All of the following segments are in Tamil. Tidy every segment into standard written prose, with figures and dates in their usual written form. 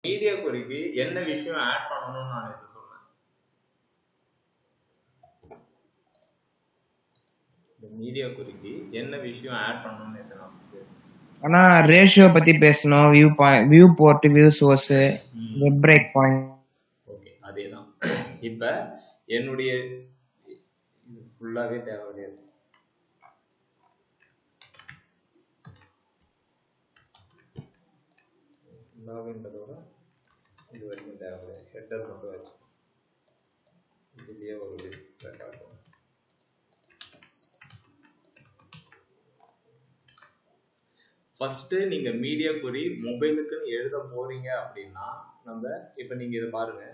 மீடியா குறிக்கு என்ன விஷயம் ஆட் பண்ணணும்னு நான் இது சொன்னேன். இந்த மீடியா குறிக்கு என்ன விஷயம் ஆட் பண்ணணும்னு நான் சொல்றேன். ஆனா ரேஷியோ பத்தி பேசணும், view port, view source, web break point. Okay, அதேதான். இப்ப என்னுடைய ஃபுல்லாவே தேவையாது. ஃபுல்லாவேன்றதோட இது வரைக்கும் தேவையாது. ஹெட்டர் மட்டும் வச்சு இதுலயே ஒரு ரெக்கார்ட். ஃபர்ஸ்ட் நீங்க மீடியா குறி மொபைலுக்குன்னு எழுத போறீங்க அப்படின்னா நம்ம இப்ப நீங்க இதை பாருங்க,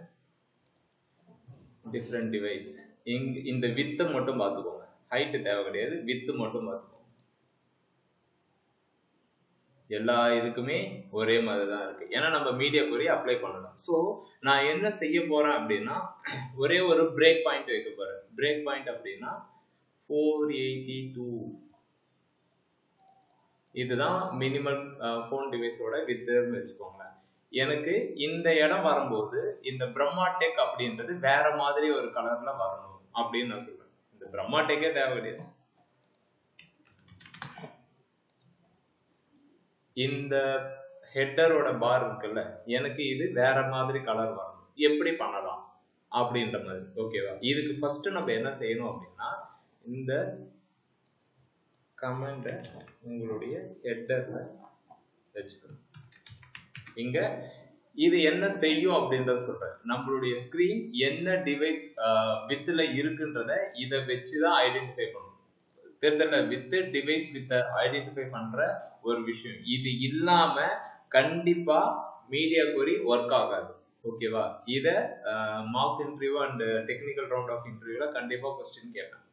டிஃப்ரெண்ட் டிவைஸ். இந்த வித்தை மட்டும் பார்த்துக்கோங்க, ஹைட் தேவை கிடையாது, வித்து மட்டும் பார்த்துக்கோங்க. எல்லா இதுக்குமே ஒரே மாதிரி தான் இருக்கு, ஏன்னா நம்ம மீடியா குறி அப்ளை பண்ணலாம். ஸோ நான் என்ன செய்ய போறேன் அப்படின்னா ஒரே ஒரு பிரேக் பாயிண்ட் வைக்க போறேன். பிரேக் பாயிண்ட் அப்படின்னா 482. இதுதான் மினிமம் ஃபோன் டிவைஸோட வித்துன்னு வச்சுக்கோங்க. எனக்கு இந்த இடம் வரும்போது இந்த பிரம்மா டெக் அப்படின்றது வேற மாதிரி ஒரு கலர்ல வரணும் அப்படின்னு நான் சொல்றேன். இந்த பிரம்மா டெக்கே தேவை கிடையாது. இந்த ஹெட்டரோட பார் இருக்குல்ல, எனக்கு இது வேற மாதிரி கலர் வரணும். எப்படி பண்ணலாம் அப்படின்ற மாதிரி. ஓகேவா? இதுக்கு ஃபர்ஸ்ட் நம்ம என்ன செய்யணும் அப்படின்னா இந்த கமெண்ட உங்களுடைய ஹெட்டர்ல வச்சுக்கணும். இங்க இது என்ன செய்யும் அப்படின்றத சொல்றேன். நம்மளுடைய ஸ்கிரீன் என்ன டிவைஸ் வித்துல இருக்குன்றத இதை வச்சுதான் ஐடென்டிஃபை பண்ணணும். தெரியல, வித் டிவைஸ் வித் ஐடென்டிஃபை பண்ற ஒரு விஷயம். இது இல்லாம கண்டிப்பா மீடியா கொரி ஒர்க் ஆகாது. ஓகேவா? இத mark interview and technical round of இன்டர்வியூல கண்டிப்பா क्वेश्चन கேட்பேன்.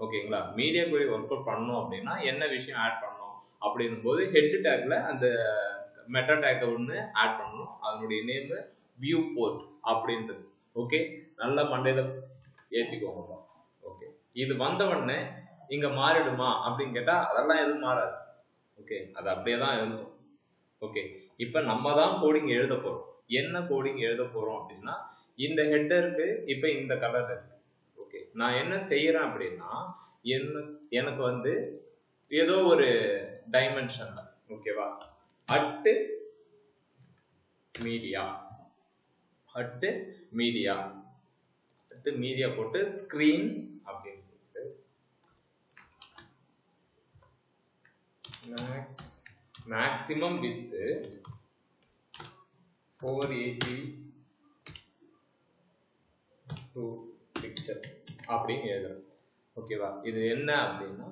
ஓகேங்களா? மீடியா கொரி ஒர்க் அவுட் பண்ணணும் அப்படின்னா என்ன விஷயம் ஆட் பண்ணணும் அப்படின்னும் போது ஹெட் டேக்ல அந்த மெட்டா டேக் ஒன்று ஆட் பண்ணணும். அதனுடைய நேம் வியூ போர்ட் அப்படின்றது. ஓகே, நல்லா மண்டையில ஏற்றிக்கோங்க. ஓகே, இது வந்த உடனே இங்க மாறிடுமா அப்படின்னு கேட்டா அதெல்லாம் எதுவும் மாறாது. ஓகே, அது அப்படியே தான் இருக்கும். ஓகே, இப்ப நம்ம தான் கோடிங் எழுத போறோம். என்ன கோடிங் எழுத போறோம் அப்படின்னா இந்த ஹெட்டருக்கு இப்ப இந்த கலர் இருக்கு. ஓகே, நான் என்ன செய்யறேன் அப்படின்னா எனக்கு வந்து ஏதோ ஒரு டைமென்ஷன், ஓகேவா, அட் மீடியா போட்டு ஸ்கிரீன் அப்படின்னு போட்டு மேக்ஸிமம் வித் 482 பிக்சல் அப்படின்னு எழுதுறேன். ஓகேவா? இது என்ன அப்படின்னா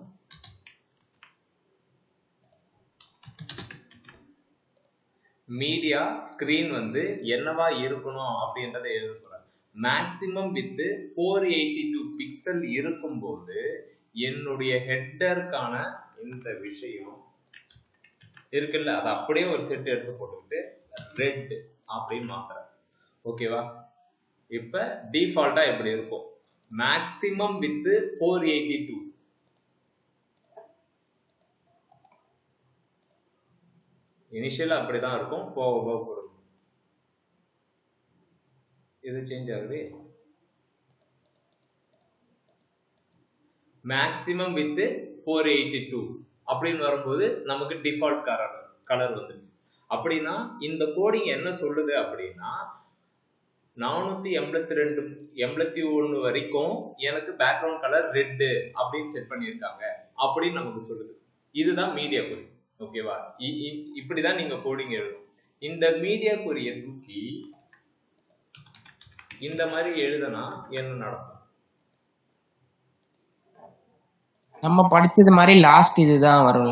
மீடியா ஸ்கிரீன் வந்து என்னவா இருக்கணும் அப்படின்றத எழுத போறேன். மேக்ஸிமம் வித் 482 பிக்சல் இருக்கும்போது என்னுடைய ஹெட்டருக்கான இந்த விஷயம் இருக்குல்ல, அது அப்படியே ஒரு செட் எடுத்து போட்டுக்கிட்டு ரெட் அப்படின்னு மாத்துறேன். ஓகேவா? இப்ப டிஃபால்ட்டா எப்படி இருக்கும்? Maximum with 482. இனிஷியலா அப்படிதான் இருக்கும், போக போக போடும். இது சேஞ்ச் ஆகுது. மேக்ஸிமம் வித் 482 அப்படின்னு வரும்போது நமக்கு டிஃபால்ட் கலர் வந்துருச்சு. அப்படின்னா இந்த கோடிங் என்ன சொல்லுது அப்படின்னா 481 வரைக்கும் எனக்கு பேக்ரவுண்ட் கலர் ரெட்டு அப்படின்னு செட் பண்ணியிருக்காங்க அப்படின்னு நமக்கு சொல்லுது. இதுதான் மீடியா குறி. ஓகேவா? இப்படிதான் நீங்க கோடிங் எழுதணும். இந்த மீடியா குறியை தூக்கி இந்த மாதிரி எழுதுனா என்ன நடக்கும்? நம்ம படிச்சது மாதிரி லாஸ்ட் இதுதான் வரும்.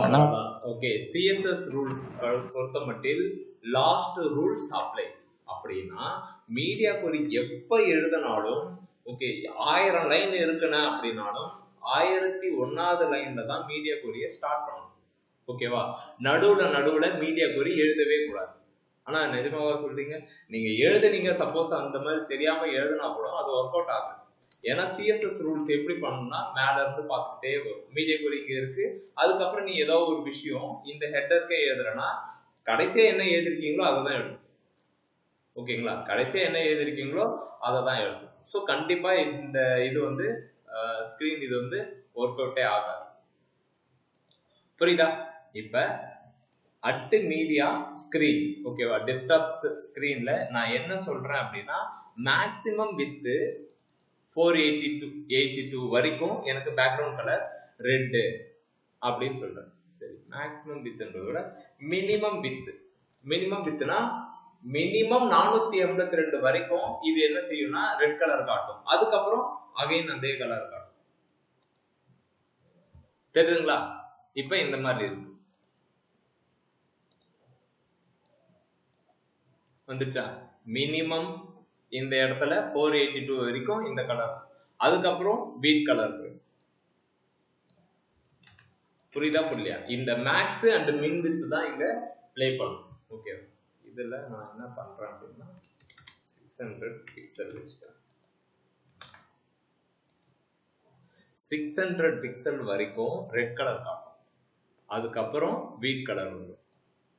ஓகே, சிஎஸ்எஸ் ரூல்ஸ் பொறுத்த மட்டில் லாஸ்ட் ரூல்ஸ் அப்ளைஸ். அப்படின்னா மீடியா கொரி எப்ப எழுதினாலும் ஓகே, 1000 லைன் இருக்குன்னா அப்படின்னாலும் 1001வது லைன்ல தான் மீடியா கொரியை ஸ்டார்ட் பண்ணணும். ஓகேவா? நடுவுல மீடியா கொரி எழுதவே கூடாது. ஆனா நிஜமாவா சொல்றீங்க? நீங்க எழுதுனீங்க, சப்போஸ் அந்த மாதிரி தெரியாம எழுதுனா கூட அது ஒர்க் அவுட் ஆகும். ஏன்னா சிஎஸ்எஸ் ரூல்ஸ் எப்படி பண்ணணும்னா மேல இருந்து பார்த்துட்டே வரும். மீடியா கொரி இங்க இருக்கு, அதுக்கப்புறம் நீ ஏதோ ஒரு விஷயம் இந்த ஹெட்டருக்கே எழுதுறனா கடைசியா என்ன எழுதிருக்கீங்களோ அதை தான் எழுதும். ஓகேங்களா? கடைசியா என்ன எழுதிருக்கீங்களோ அதை தான் எழுதணும். ஸோ கண்டிப்பா இந்த இது வந்து ஸ்கிரீன் இது வந்து ஒர்க் அவுட்டே ஆகாது. புரியுதா? இப்ப அட் மீடியா ஸ்கிரீன், ஓகேவா, டெஸ்க்டாப் ஸ்கிரீன்ல நான் என்ன சொல்றேன் அப்படின்னா மேக்ஸிமம் வித் 482 வரைக்கும் எனக்கு பேக்ரவுண்ட் கலர் ரெட் அப்படின்னு சொல்றேன். சரி, மேக்ஸிமம் வித்ன்றத விட மினிமம் வித்னா மினிமம் 482 வரைக்கும் இது என்ன செய்யும்னா ரெட் கலர் காட்டும். அதுக்கப்புறம் அகைன் அதே கலர் காட்டும். தெரியுதுங்களா? இப்ப இந்த மாதிரி இருக்கு. வந்துச்சா? மினிமம் இந்த இடத்துல 482 வரைக்கும் இந்த கலர், அதுக்கப்புறம் வீட் கலர். புரியுதா புரியலையா? இந்த மேக்ஸ் அண்ட் மின் வித் தான் இங்க ப்ளே பண்ணும். ஓகே, இதுல நான் என்ன பண்றேன் அப்படின்னா 600 பிக்சல் வச்சுக்கிறேன். 600 பிக்சல் வரைக்கும் ரெட் கலர் காட்டும். அதுக்கப்புறம் வீட் கலர் வரும்.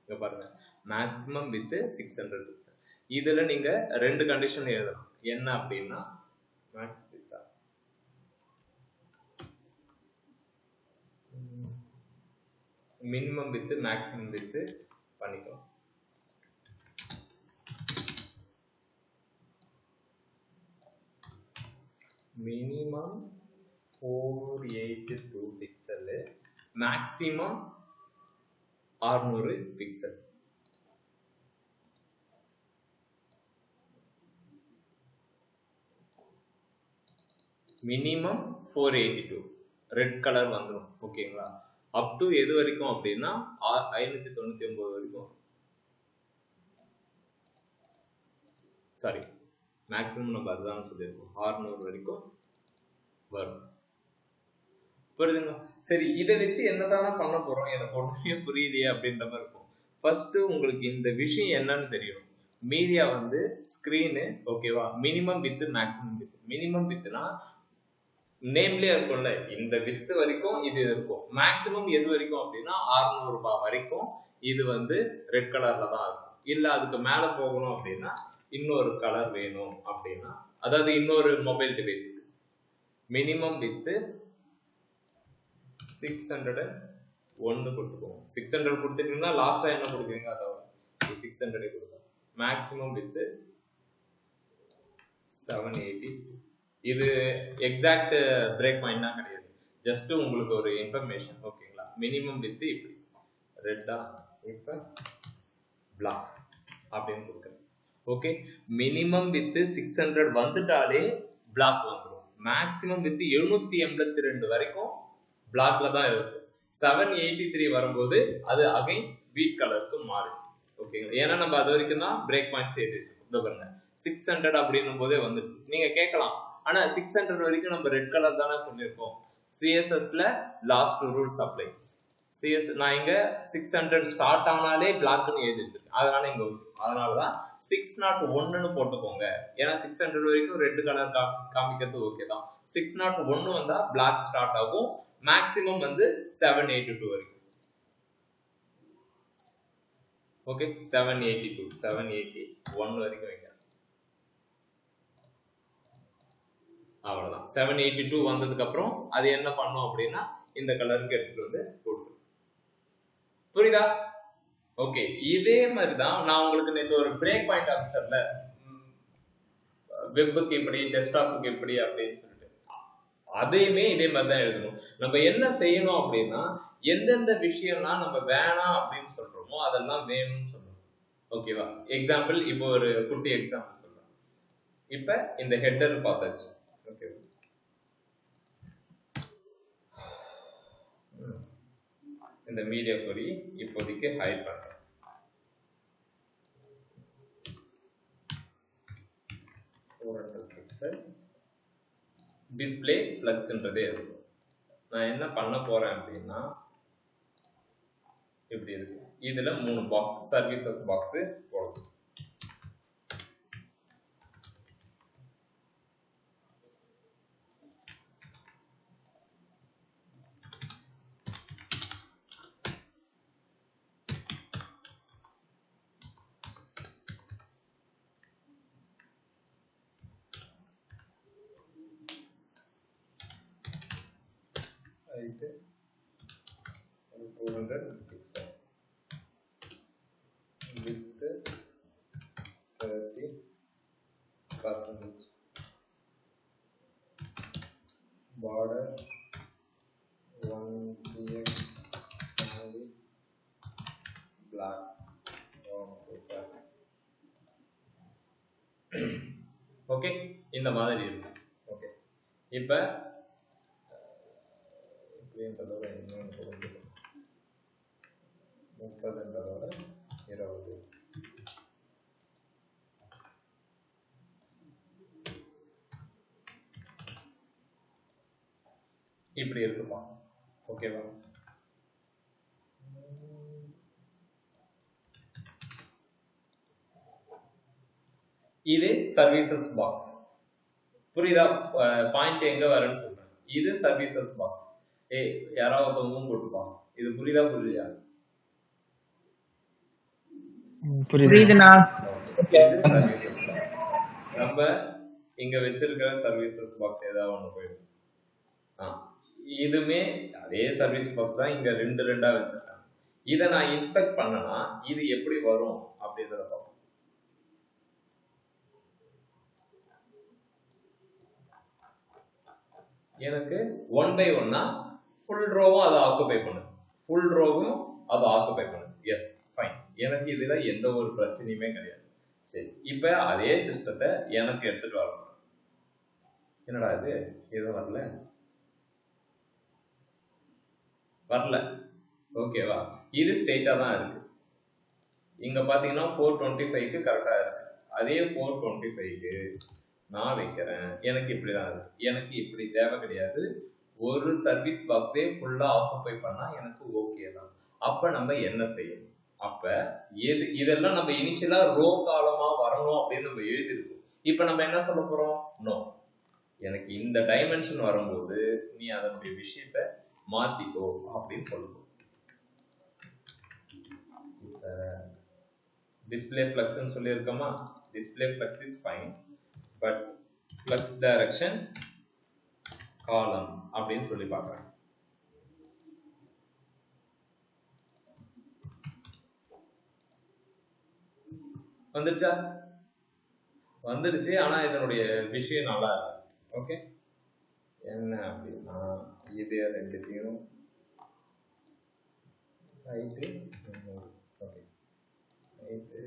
இங்க பாருங்க, மேக்ஸிமம் வித் 600 பிக்சல். இதுல நீங்க ரெண்டு கண்டிஷன் எழுதலாம். என்ன அப்படின்னா max width minimum width maximum width பண்ணிக்கலாம். Minimum 482 pixel, maximum 600 pixel. Minimum 482 red colour வந்துடும். ஓகேங்களா? அப் டு எது வரைக்கும் அப்படின்னா 599 வரைக்கும். சாரி, மேக்ஸிமம் நம்ம அதுதான் சொல்லியிருக்கோம், 600 வரைக்கும் வரும். புரியுதுங்க? சரி, இதை வச்சு என்னதானே பண்ண போறோம், எனக்கு ஒன்றுமே புரியலையே அப்படின்ற மாதிரி இருக்கும். ஃபர்ஸ்ட் உங்களுக்கு இந்த விஷயம் என்னன்னு தெரியும். மீடியா வந்து ஸ்கிரீனு, ஓகேவா, minimum width maximum width. Minimum வித்னா நேம்லயே இருக்கும்ல, இந்த வித் வரைக்கும் இது இருக்கும். மேக்ஸிமம் எது வரைக்கும் அப்படின்னா 600 ரூபாய் வரைக்கும் இது வந்து ரெட் கலர்ல தான் இருக்கும். இல்ல அதுக்கு மேல போகணும் அப்படின்னா இன்னொரு கலர் வேணும் அப்படின்னா, அதாவது இன்னொரு மொபைல் டிவைஸ்க்கு மினிமம் வித் 601 கொடுத்துக்கோங்க. 600 கொடுத்துட்டீங்கன்னா லாஸ்டா என்ன கொடுக்குறீங்க அதை 600 கொடுங்க. Maximum with 780. இது எக்ஸாக்ட் பிரேக் பாயிண்ட் தான் கிடையாது, ஜஸ்ட் உங்களுக்கு ஒரு இன்ஃபர்மேஷன். ஓகேங்களா? மினிமம் வித் இப்படி ரெட்டா, இப்ப பிளாக் அப்படின்னு கொடுக்குறேன். ஓகே, மினிமம் வித் 600 வந்துட்டாலே பிளாக் வந்துடும். மேக்ஸிமம் வித் 782 வரைக்கும் பிளாக்ல தான் இருக்கும். 783 வரும்போது அது அகைன் வீட் கலருக்கு மாறும். ஓகேங்களா? ஏன்னா நம்ம அது வரைக்கும் தான் பிரேக் பாயிண்ட்ஸ் ஏற்றி வச்சிருக்கோம். பாருங்க, 600 அப்படின்னும் போதே வந்துருச்சு. நீங்க கேட்கலாம், ஆனா 600 வரைக்கும் நம்ம ரெட் கலர் தானே சொல்லியிருக்கோம். சிஎஸ்எஸ்ல லாஸ்ட் ரூல்ஸ் அப்ளைஸ். நான் இங்க 600 ஸ்டார்ட் ஆனாலே பிளாக்னு எழுதி வச்சிருக்கேன். அதனாலதான் 601 போட்டுக்கோங்க. ஏன்னா 600 வரைக்கும் ரெட் கலர் காமிக்கிறது ஓகே தான். 601 வந்தா பிளாக் ஸ்டார்ட் ஆகும். மேக்ஸிமம் வந்து 782 வரைக்கும். ஓகே, 781 வரைக்கும் வைங்க. அவ்வளவுதான். 782 வந்ததுக்கு அப்புறம் அது என்ன பண்ணும் அப்படின்னா இந்த கலருக்கு எடுத்துட்டு வந்து போட்டு. புரியுதா? ஓகே, இதே மாதிரிதான் நான் உங்களுக்கு நேற்று ஒரு பிரேக் பாயிண்ட் ஆஃபீஸர்ல வெப்புக்கு இப்படி, டெஸ்க்டாப்புக்கு இப்படி அப்படின்னு சொல்லிட்டு அதையுமே இதே மாதிரி தான் எழுதணும். நம்ம என்ன செய்யணும் அப்படின்னா எந்தெந்த விஷயம்லாம் நம்ம வேணாம் அப்படின்னு சொல்றோமோ அதெல்லாம் வேணும்னு சொல்லணும். ஓகேவா? எக்ஸாம்பிள், இப்போ ஒரு குட்டி எக்ஸாம்பிள் சொல்றேன். இப்ப இந்த ஹெட்டர் பார்த்தாச்சு. ஓகே, இந்த மீடியா கொரி இப்போதைக்கு ஹைட் பண்றேன். டிஸ்பிளே பிளக்ஸ்ன்றதே இருக்கும். நான் என்ன பண்ண போறேன் அப்படின்னா இப்படி இருக்கு. இதுல 3 பாக்ஸ், சர்வீசஸ் பாக்ஸ் போடணும். height 200 pixel, width 30%, border 1 px only black. Okay sir. Okay, இந்த மாதிரி இருக்கு. ஓகே, இப்போ இப்படின்றதோட இன்னொன்று புரிஞ்சுக்கணும். 30ன்றதோட 20 இப்படி இருக்குப்பா. ஓகேவா? இது சர்வீசஸ் பாக்ஸ். புரியுதா? பாயிண்ட் எங்க வரும்னு சொல்றேன். இது சர்வீசஸ் பாக்ஸ். யாராவது மூவ் போட்டுப்பா. இது புரியுதா புரியலையா? புரியுதுண்ணா. நம்ம இங்க வச்சிருக்கிற சர்வீசஸ் பாக்ஸ் ஏதாவது ஒண்ணு போயிடும். இதுமே அதே சர்வீஸ் பாக்ஸ் தான், இங்க ரெண்டு ரெண்டா வச்சிருக்காங்க. இதை நான் இன்ஸ்பெக்ட் பண்ணனா இது எப்படி வரும் அப்படின்றத பார்ப்போம். எனக்கு 1 by 1 ஃபுல் ரோவும் அதை ஆக்குபை பண்ணுது, ஃபுல் ரோவும் அதை ஆக்குபை பண்ணுது. Yes, fine. எனக்கு இதுல எந்த ஒரு பிரச்சனையுமே கிடையாது. சரி, இப்ப அதே சிஸ்டத்தை எனக்கு எடுத்துட்டு வரணும். என்னடா இது எதுவும் வரல. ஓகேவா? இது ஸ்ட்ரெயிட்டா தான் இருக்கு. இங்க பாத்தீங்கன்னா 425க்கு கரெக்டா இருக்கு. அதே 425க்கு நான் வைக்கிறேன். எனக்கு இப்படிதான் இருக்கு. எனக்கு இப்படி தேவை கிடையாது. ஒரு சர்வீஸ் பாக்ஸே ஃபுல்லா ஆக்குபை பண்ணா எனக்கு ஓகே தான். அப்ப நம்ம என்ன செய்யணும்? அப்ப இதெல்லாம் நம்ம இனிஷியலா ரோ காலமா வரணும் அப்படின்னு நம்ம எழுதிருக்கோம். இப்ப நம்ம என்ன சொல்ல போறோம்? நோ, எனக்கு இந்த டைமென்ஷன் வரும்போது நீ அதனுடைய விஷயத்த மாத்திக்கோ அப்படின்னு சொல்லுவோம். இப்ப டிஸ்பிளே ஃப்ளக்ஸ்னு சொல்லியிருக்கோமா? Display flex is fine, but flex direction column அப்படின்னு சொல்லி பார்க்குறேன். வந்துடுச்சா? வந்துடுச்சு. ஆனா இதனுடைய விஷயம் நல்லா இருக்கு. ஓகே, என்ன அப்படின்னா இது ரெண்டுத்தையும் ஹைட்டு, ஓகே, ஹைட்டு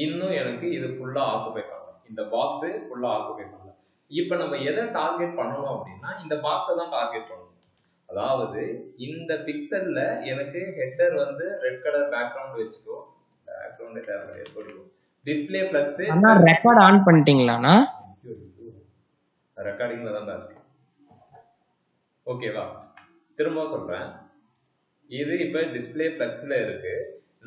இன்னும் எனக்கு இது ஃபுல்லா ஆக்குபை பண்ணலாம். இந்த பாக்ஸ் ஃபுல்லா ஆக்குபை பண்ணலாம். இப்போ நம்ம எதை டார்கெட் பண்ணணும் அப்படின்னா இந்த பாக்ஸை தான் டார்கெட் பண்ணணும். அதாவது இந்த பிக்சல்ல எனக்கு ஹெட்டர் வந்து ரெட் கலர் பேக்ரவுண்ட் வச்சுக்கோ. பேக்ரவுண்டே தேவை போடுவோம். டிஸ்ப்ளே ஃப்ளக்ஸ் அண்ணா ரெக்கார்ட் ஆன் பண்ணிட்டீங்களாண்ணா? ரெக்கார்டிங்ல தான் இருக்கு. ஓகேவா? திரும்ப சொல்றேன். இது இப்போ டிஸ்ப்ளே ஃப்ளக்ஸ்ல இருக்கு.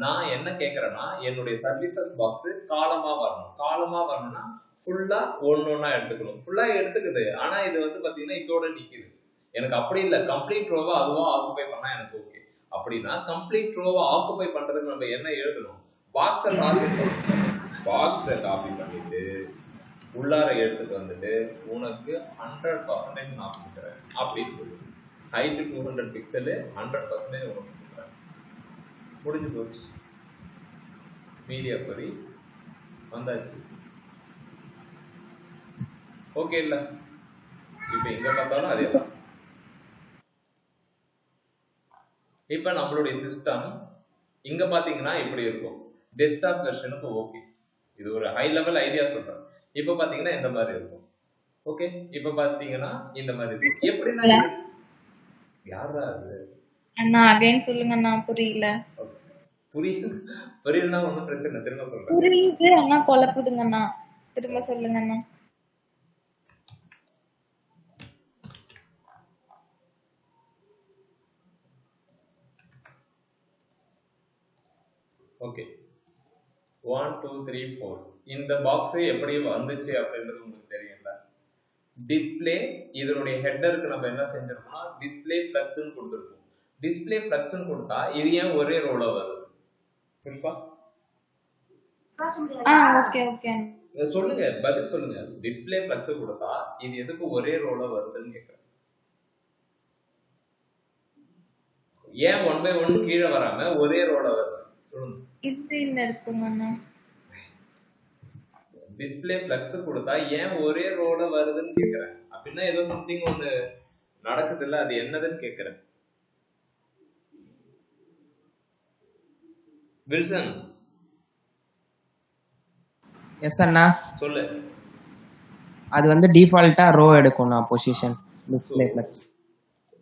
நான் என்ன கேட்கறேன்னா என்னுடைய சர்வீசஸ் பாக்ஸ் காலமா வரணும். காலமா வரணும்னா ஃபுல்லா ஒன்னொன்னா எடுத்துக்கணும். ஃபுல்லா எடுத்துக்குது, ஆனா இது வந்து பாத்தீங்கன்னா இதோட நிக்குது. எனக்கு அப்படி இல்லை. கம்ப்ளீட் ரோவை அதுவா ஆக்குபை பண்ணா எனக்கு ஓகே. அப்படின்னா கம்ப்ளீட் ரோவை ஆக்குபை பண்றதுக்கு நம்ம என்ன எழுதணும்? பாக்ஸை டார்கெட் பண்ணணும். பாக்ஸை காப்பி பண்ணிட்டு உள்ளார எடுத்துட்டு வந்துட்டு உனக்கு 100% நான் கொடுக்குறேன் அப்படின்னு சொல்லி ஹைட்டு 200 பிக்சலு 100% உனக்கு கொடுக்குறேன். முடிஞ்சு போச்சு. மீடியா கொரி வந்தாச்சு. ஓகே இல்ல? இப்போ எங்க பார்த்தாலும் அதே தான். இப்போ நம்மளுடைய சிஸ்டம் இங்க பாத்தீங்கன்னா இப்படி இருக்கும். டெஸ்க்டாப் வெர்ஷனுக்கு ஓகே. இது ஒரு ஹை லெவல் ஐடியா சொல்றேன். இப்போ பாத்தீங்கன்னா இந்த மாதிரி இருக்கும். ஓகே, இப்போ பாத்தீங்கன்னா இந்த மாதிரி இருக்கும். எப்படின்னா யாரா அது அண்ணா அகைன் சொல்லுங்க அண்ணா, புரியல. புரியலன்னா ஒன்றும் பிரச்சனை, திரும்ப சொல்றேன். புரியுது அண்ணா, குழப்புதுங்க அண்ணா, திரும்ப சொல்லுங்க அண்ணா. ஓகே, 1 2 3 4 இந்த பாக்ஸ் எப்படி வந்துச்சு அப்படின்றது உங்களுக்கு தெரியும்ல. டிஸ்பிளே இதனுடைய ஹெட்டருக்கு நம்ம என்ன செஞ்சிருக்கோம்னா டிஸ்பிளே ஃப்ளக்ஸ்னு கொடுத்துருக்கோம். டிஸ்பிளே ஃப்ளக்ஸ்னு கொடுத்தா இது ஏன் ஒரே ரோல வருது? Pushpa okay okay. சொல்லுங்க, பதில் சொல்லுங்க. டிஸ்ப்ளே ஃப்ளக்ஸ் கொடுத்தா இது எதுக்கு ஒரே ரோல வருதுன்னு கேக்குறேன். ஏன் 1 by 1 கீழே வராம ஒரே ரோல வருது சொல்லுங்க. இதுல இருக்குங்கண்ணா. டிஸ்ப்ளே ஃப்ளக்ஸ் கொடுத்தா ஏன் ஒரே ரோல வருதுன்னு கேக்குறேன். அப்படின்னா ஏதோ சம்திங் ஒன்று நடக்குது இல்ல, அது என்னதுன்னு கேக்குறேன். வில்சன் எஸ் அண்ணா. சொல்லு. அது வந்து டிஃபால்ட்டா ரோ எடுக்கும்ண்ணா பொசிஷன் டிஸ்ப்ளே ஃப்ளக்ஸ்.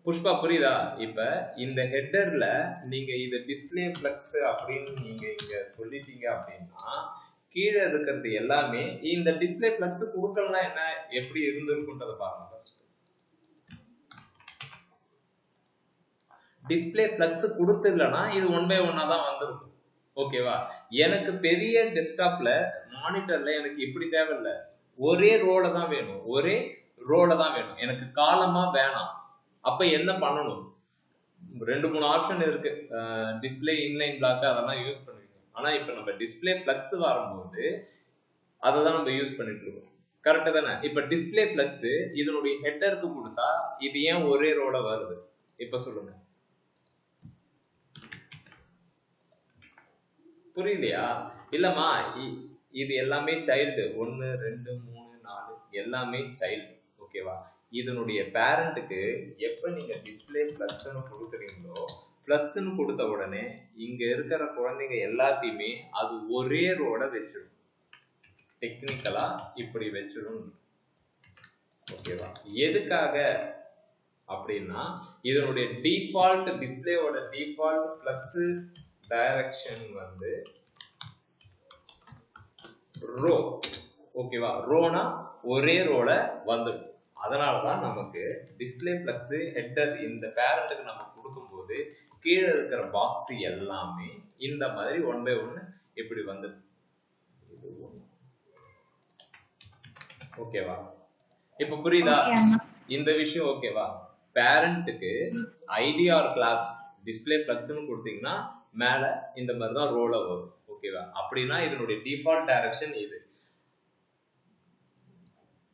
புஷ்பா புரியுதா? இப்ப இந்த ஹெட்டர்ல நீங்க இது டிஸ்ப்ளே ஃப்ளக்ஸ் அப்படின்னு நீங்க இங்க சொல்லிட்டீங்க அப்படின்னா கீழே இருக்கிறது எல்லாமே இந்த டிஸ்ப்ளே ஃப்ளக்ஸ் கொடுக்கலன்னா என்ன எப்படி இருந்திருக்குன்றத பாருங்க. ஃபர்ஸ்ட் டிஸ்ப்ளே ஃப்ளக்ஸ் கொடுத்துலன்னா இது 1 by 1 தான் வந்திருக்கும். ஓகேவா? எனக்கு பெரிய டெஸ்க்டாப்ல மானிட்டர்ல எனக்கு இப்படி தேவையில்லை, ஒரே ரோல தான் வேணும், ஒரே ரோல தான் வேணும், எனக்கு காலமா வேணாம். அப்ப என்ன பண்ணணும்? 2-3 ஆப்ஷன் இருக்கு. டிஸ்ப்ளே இன்லைன் பிளாக் அதெல்லாம் யூஸ் பண்ணுவீங்க. ஆனா இப்ப நம்ம டிஸ்ப்ளே ஃப்ளக்ஸ் வரும்போது அதை தான் நம்ம யூஸ் பண்ணிட்டு இருக்கோம். கரெக்டு தானே? இப்ப டிஸ்ப்ளே ஃப்ளக்ஸ் இதனுடைய ஹெட்டருக்கு கொடுத்தா இது ஏன் ஒரே ரோல வருது இப்ப சொல்லுங்க. புரியலையா? இல்லம்மா, இது எல்லாமே சைல்டு. 1 2 3 4 எல்லாமே சைல்டு. ஓகேவா? இதனுடைய பேரண்ட்டுக்கு எப்ப நீங்க டிஸ்ப்ளே ஃப்ளக்ஸ்னு கொடுக்குறீங்களோ, ஃப்ளக்ஸ்னு கொடுத்த உடனே இங்க இருக்கிற குழந்தைங்க எல்லாத்தையுமே அது ஒரே ரோட வச்சிடும். டெக்னிக்கலா இப்படி வச்சிடும். ஓகேவா? எதுக்காக அப்படின்னா இதனுடைய டிஃபால்ட் டிஸ்ப்ளேவோட டிஃபால்ட் ஃப்ளக்ஸ் டைரக்ஷன் வந்து ரோ. ஓகேவா? ரோனா ஒரே ரோல வந்துடும். அதனாலதான் நமக்கு டிஸ்ப்ளே ஃப்ளக்ஸ் ஹெட்டர் இந்த பேரண்ட்டுக்கு நம்ம கொடுக்கும்போது கீழே இருக்கிற பாக்ஸ் எல்லாமே இந்த மாதிரி 1 by 1 இப்படி வந்துடும். ஓகேவா? இப்ப புரியுதா இந்த விஷயம்? ஓகேவா? பேரண்ட்டுக்கு ஐடிஆர் கிளாஸ் டிஸ்ப்ளே ஃப்ளக்ஸ்னு கொடுத்தீங்கன்னா மேல இந்த மாதிரி தான் ரோல வரும். ஓகேவா? அப்படின்னா இதனுடைய டிஃபால்ட் டைரக்ஷன் இது.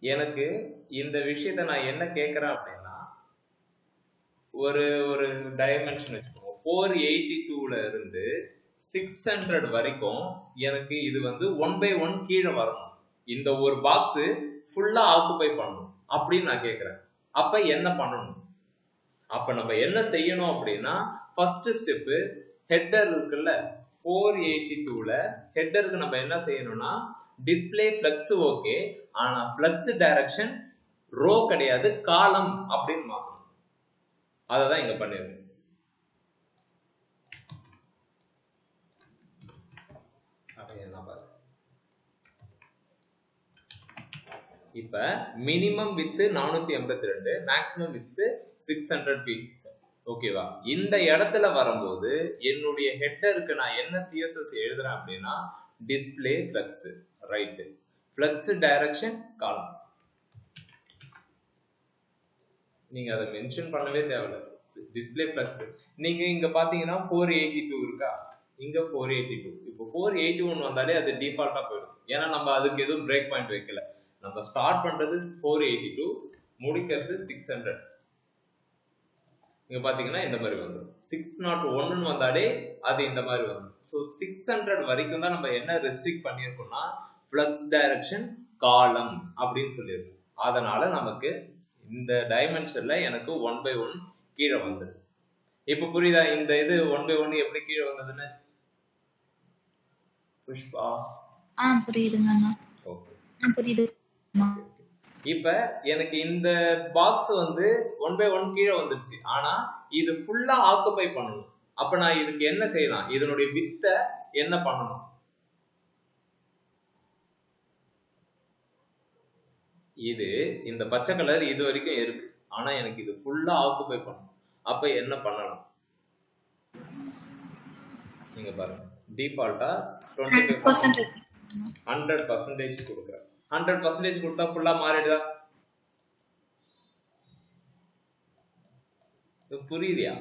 எனக்கு இந்த விஷயத்த நான் என்ன கேட்கறேன் அப்படின்னா, ஒரு ஒரு டைமென்ஷன் வச்சுக்கோங்க. 482ல இருந்து 600 வரைக்கும் எனக்கு இது வந்து 1 by 1 கீழே வரணும். இந்த ஒரு பாக்ஸ் ஃபுல்லா ஆக்குபை பண்ணணும் அப்படின்னு நான் கேட்கிறேன். அப்ப என்ன பண்ணணும்? அப்ப நம்ம என்ன செய்யணும் அப்படின்னா, ஃபர்ஸ்ட் ஸ்டெப் ஹெட்டர் இருக்குல்ல, 482ல ஹெட்டருக்கு நம்ம என்ன செய்யணும்னா டிஸ்ப்ளே ஃப்ளக்ஸ் ஓகே, ஆனா ஃப்ளக்ஸ் டைரக்ஷன் ரோ கிடையாது, காலம் அப்படின்னு மாத்தணும். அததான் இங்க பண்ணிருக்கோம். இப்ப minimum with 482, maximum with 600 peaks. ஓகேவா? இந்த இடத்துல வரும்போது என்னுடைய ஹெட்டருக்கு நான் என்ன சிஎஸ்எஸ் எழுதுறேன் அப்படின்னா display flux right, flux direction காலம். நீங்க அதை மென்ஷன் பண்ணவே தேவையில்ல. டிஸ்ப்ளே ஃப்ளக்ஸ் நீங்க இங்க பாத்தீங்கன்னா 482 இருக்கா, இங்க 482. இப்போ 481 வந்தாலே அது டிஃபால்ட்டா போயிடும். ஏன்னா நம்ம அதுக்கு எதுவும் பிரேக் பாயிண்ட் வைக்கல. நம்ம ஸ்டார்ட் பண்றது 482, முடிக்கிறது 600. இங்க பாத்தீங்கன்னா இந்த மாதிரி வந்துடும். 601 வந்தாலே அது இந்த மாதிரி வந்துடும். ஸோ 600 வரைக்கும் தான் நம்ம என்ன ரெஸ்ட்ரிக்ட் பண்ணியிருக்கோம்னா ஃப்ளக்ஸ் டைரக்ஷன் காலம் அப்படின்னு சொல்லியிருக்கோம். அதனால நமக்கு இந்த டைமென்ஷன்ல எனக்கு 1 by 1 கீழே வந்துடும். இப்ப புரியுதா இந்த இது 1 by 1 எப்படி கீழே வந்ததுன்னு? புஷ்பா புரியுதுங்க. ஓகே புரியுது. இப்ப எனக்கு இந்த பாக்ஸ் வந்து 1 by 1 கீழே வந்துருச்சு, ஆனா இது ஃபுல்லா ஆக்குபை பண்ணணும். அப்ப நான் இதுக்கு என்ன செய்யலாம்? இதனுடைய வித்த என்ன பண்ணணும்? இது இந்த பச்சை கலர் இது வரைக்கும் இருக்கு, ஆனா எனக்கு இது ஃபுல்லா ஆக்குபை பண்ணணும். அப்ப என்ன பண்ணலாம்? நீங்க பாருங்க, டிஃபால்ட்டா 100% கொடுக்குறேன். 100% கொடுத்தா ஃபுல்லா மாறிடுதா? புரியுதியா?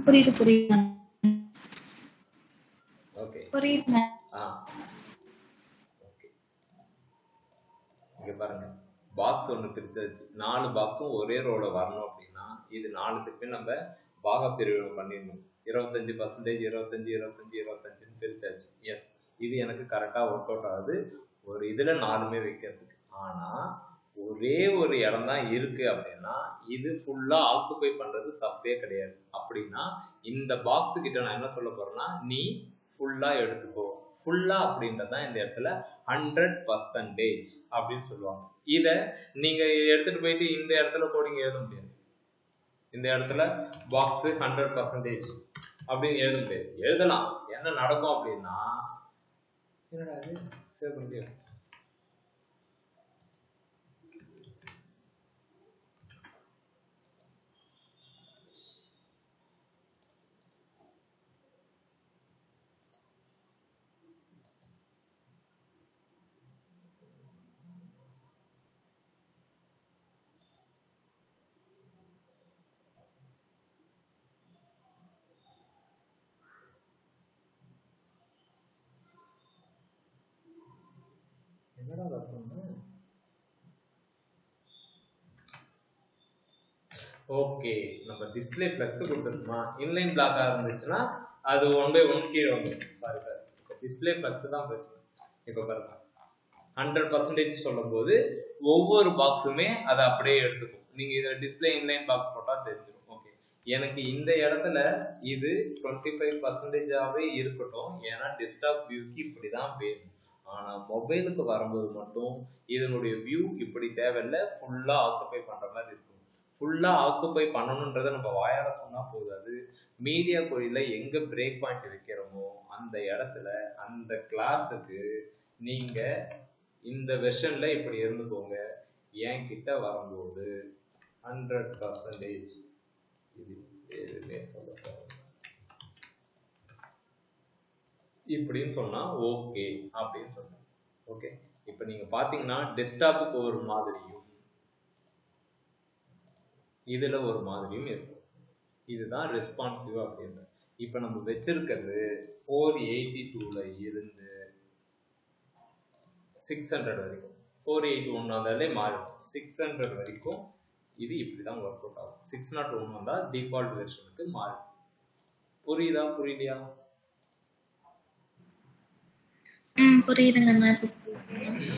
புரியுது புரியுது. ஓகே புரியுது. ஓகே, இங்க பாருங்க பாக்ஸ் ஒன்று பிரிச்சாச்சு. 4 பாக்ஸும் ஒரே ரோல வரணும் அப்படின்னா இது 4 திருப்பி நம்ம பாக பிரிவு பண்ணிடணும். 25%, 25, 25, 25 பிரிச்சாச்சு. எஸ், இது எனக்கு கரெக்டாக ஒர்க் அவுட் ஆகுது ஒரு இதில் 4மே வைக்கிறதுக்கு. ஆனால் ஒரே ஒரு இடம் தான் இருக்கு அப்படின்னா இது ஃபுல்லாக ஆக்குப்பை பண்ணுறது தப்பே கிடையாது. அப்படின்னா இந்த பாக்ஸு கிட்ட நான் என்ன சொல்ல போறேன்னா, நீ ஃபுல்லாக எடுத்துக்கோ. ஃபுல்லா அப்படின்றதான் இந்த இடத்துல 100% அப்படின்னு சொல்லுவாங்க. இதை நீங்க எடுத்துட்டு போயிட்டு இந்த இடத்துல கோடிங் எழுத முடியாது. இந்த இடத்துல பாக்ஸ் 100% அப்படின்னு எழுத முடியாது. எழுதலாம், என்ன நடக்கும் அப்படின்னா என்னடா இது சேவ் பண்ண முடியாது. என்னடா பண்ணு. ஓகே, நம்ம டிஸ்பிளே ஃப்ளெக்ஸ் கொடுத்துருக்கோமா, இன்லைன் பிளாக்காக இருந்துச்சுன்னா அது 1/1 கீழே வந்துடும். சாரி சார், இப்போ டிஸ்பிளே ஃப்ளெக்ஸ் தான் பிரச்சனை. இப்போ பாருங்க 100% சொல்லும் போது ஒவ்வொரு பாக்ஸுமே அதை அப்படியே எடுத்துக்கும். நீங்கள் இதில் டிஸ்பிளே இன்லைன் பாக்ஸ் போட்டால் தெரிஞ்சிடும். ஓகே, எனக்கு இந்த இடத்துல இது 25%ஆகவே இருக்கட்டும், ஏன்னா டெஸ்க்டாப் வியூக்கு இப்படி தான் வேணும். ஆனால் மொபைலுக்கு வரும்போது மட்டும் இதனுடைய வியூ இப்படி தேவையில்லை, ஃபுல்லாக ஆக்குப்பை பண்ணுற மாதிரி இருக்கும். ஃபுல்லாக ஆக்குப்பை பண்ணணுன்றதை நம்ம வாயால் சொன்னால் போதாது. மீடியா கோயிலில் எங்கே பிரேக் பாயிண்ட் வைக்கிறோமோ அந்த இடத்துல அந்த கிளாஸுக்கு நீங்கள் இந்த வெர்ஷனில் இப்படி இருந்துக்கோங்க. என் கிட்ட வரும்போது 100% இது எதுவுமே சொல்ல இப்படின்னு சொன்னால் ஓகே அப்படின்னு சொன்னேன். ஓகே, இப்போ நீங்கள் பார்த்தீங்கன்னா டெஸ்க்டாப்புக்கு ஒரு மாதிரியும் இதில் ஒரு மாதிரியும் இருக்கும். இதுதான் ரெஸ்பான்சிவ் அப்படின்றது. இப்போ நம்ம வச்சிருக்கிறது 482ல இருந்து 600 வரைக்கும். 481 வந்தாலே மாறும். 600 வரைக்கும் இது இப்படி தான் ஒர்க் அவுட் ஆகும். 601 வந்தால் டிஃபால்ட் வெர்ஷனுக்கு மாறும். புரியுதா புரியலையா? புரியுதுங்கண்ணா.